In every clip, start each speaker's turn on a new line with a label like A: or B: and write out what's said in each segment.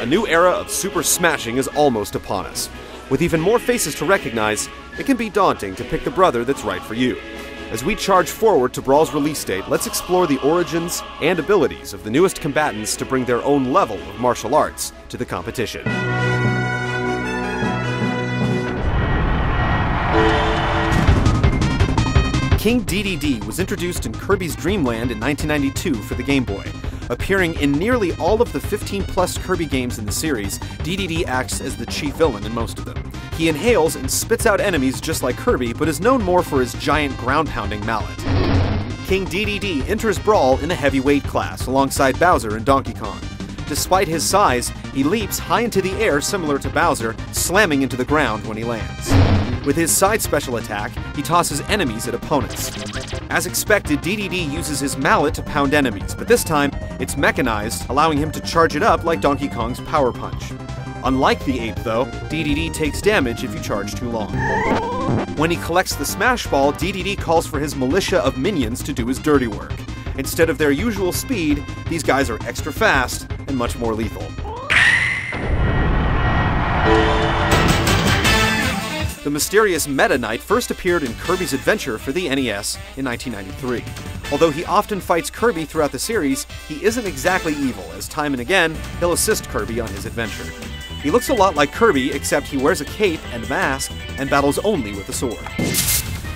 A: a new era of super smashing is almost upon us. With even more faces to recognize, it can be daunting to pick the brother that's right for you. As we charge forward to Brawl's release date, let's explore the origins and abilities of the newest combatants to bring their own level of martial arts to the competition. King DDD was introduced in Kirby's Dream Land in 1992 for the Game Boy. Appearing in nearly all of the 15-plus Kirby games in the series, DDD acts as the chief villain in most of them. He inhales and spits out enemies just like Kirby, but is known more for his giant ground-pounding mallet. King DDD enters Brawl in the heavyweight class, alongside Bowser and Donkey Kong. Despite his size, he leaps high into the air similar to Bowser, slamming into the ground when he lands. With his side special attack, he tosses enemies at opponents. As expected, DDD uses his mallet to pound enemies, but this time, it's mechanized, allowing him to charge it up like Donkey Kong's Power Punch. Unlike the ape, though, DDD takes damage if you charge too long. When he collects the Smash Ball, DDD calls for his militia of minions to do his dirty work. Instead of their usual speed, these guys are extra fast and much more lethal. The mysterious Meta Knight first appeared in Kirby's Adventure for the NES in 1993. Although he often fights Kirby throughout the series, he isn't exactly evil, as time and again, he'll assist Kirby on his adventure. He looks a lot like Kirby, except he wears a cape and mask and battles only with a sword.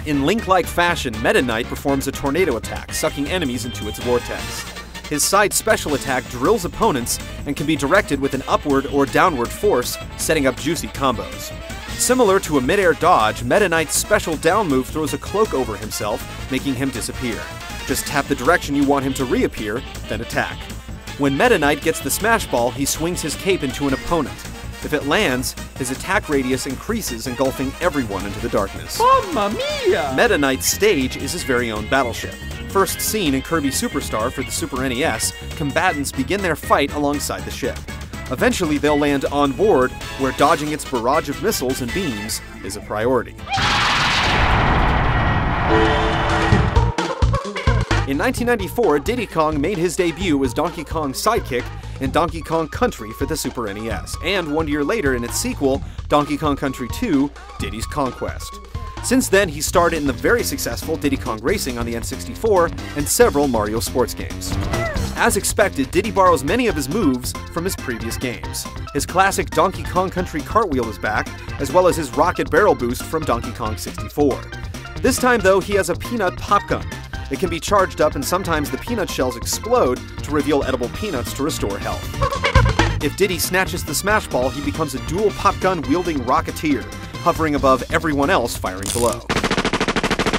A: In Link-like fashion, Meta Knight performs a tornado attack, sucking enemies into its vortex. His side special attack drills opponents and can be directed with an upward or downward force, setting up juicy combos. Similar to a mid-air dodge, Meta Knight's special down move throws a cloak over himself, making him disappear. Just tap the direction you want him to reappear, then attack. When Meta Knight gets the Smash Ball, he swings his cape into an opponent. If it lands, his attack radius increases, engulfing everyone into the darkness.
B: Mamma mia!
A: Meta Knight's stage is his very own battleship. First seen in Kirby Superstar for the Super NES, combatants begin their fight alongside the ship. Eventually, they'll land on board, where dodging its barrage of missiles and beams is a priority. In 1994, Diddy Kong made his debut as Donkey Kong's sidekick in Donkey Kong Country for the Super NES, and 1 year later in its sequel, Donkey Kong Country 2, Diddy's Conquest. Since then, he starred in the very successful Diddy Kong Racing on the N64 and several Mario sports games. As expected, Diddy borrows many of his moves from his previous games. His classic Donkey Kong Country cartwheel is back, as well as his rocket barrel boost from Donkey Kong 64. This time, though, he has a peanut pop gun. It can be charged up, and sometimes the peanut shells explode to reveal edible peanuts to restore health. If Diddy snatches the Smash Ball, he becomes a dual pop gun wielding Rocketeer, hovering above everyone else firing below.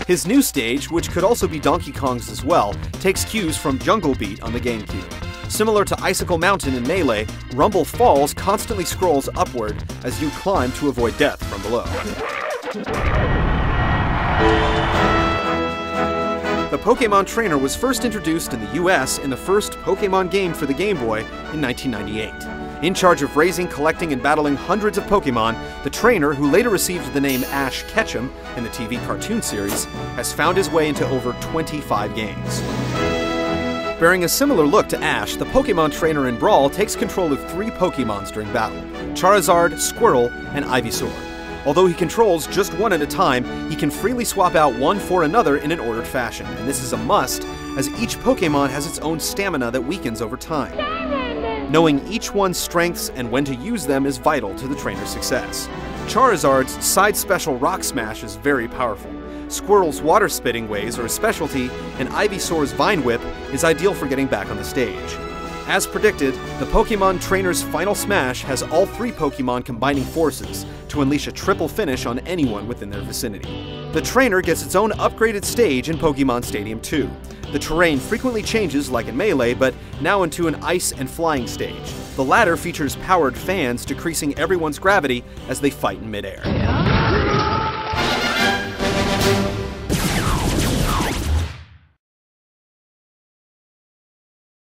A: His new stage, which could also be Donkey Kong's as well, takes cues from Jungle Beat on the GameCube. Similar to Icicle Mountain in Melee, Rumble Falls constantly scrolls upward as you climb to avoid death from below. The Pokémon Trainer was first introduced in the US in the first Pokémon game for the Game Boy in 1998. In charge of raising, collecting, and battling hundreds of Pokémon, the trainer, who later received the name Ash Ketchum in the TV cartoon series, has found his way into over 25 games. Bearing a similar look to Ash, the Pokémon trainer in Brawl takes control of 3 Pokémons during battle: Charizard, Squirtle, and Ivysaur. Although he controls just one at a time, he can freely swap out one for another in an ordered fashion, and this is a must, as each Pokémon has its own stamina that weakens over time. Knowing each one's strengths and when to use them is vital to the trainer's success. Charizard's side special Rock Smash is very powerful. Squirtle's water-spitting ways are a specialty, and Ivysaur's Vine Whip is ideal for getting back on the stage. As predicted, the Pokémon Trainer's final smash has all 3 Pokémon combining forces to unleash a triple finish on anyone within their vicinity. The trainer gets its own upgraded stage in Pokémon Stadium 2. The terrain frequently changes like in Melee, but now into an ice and flying stage. The latter features powered fans, decreasing everyone's gravity as they fight in midair.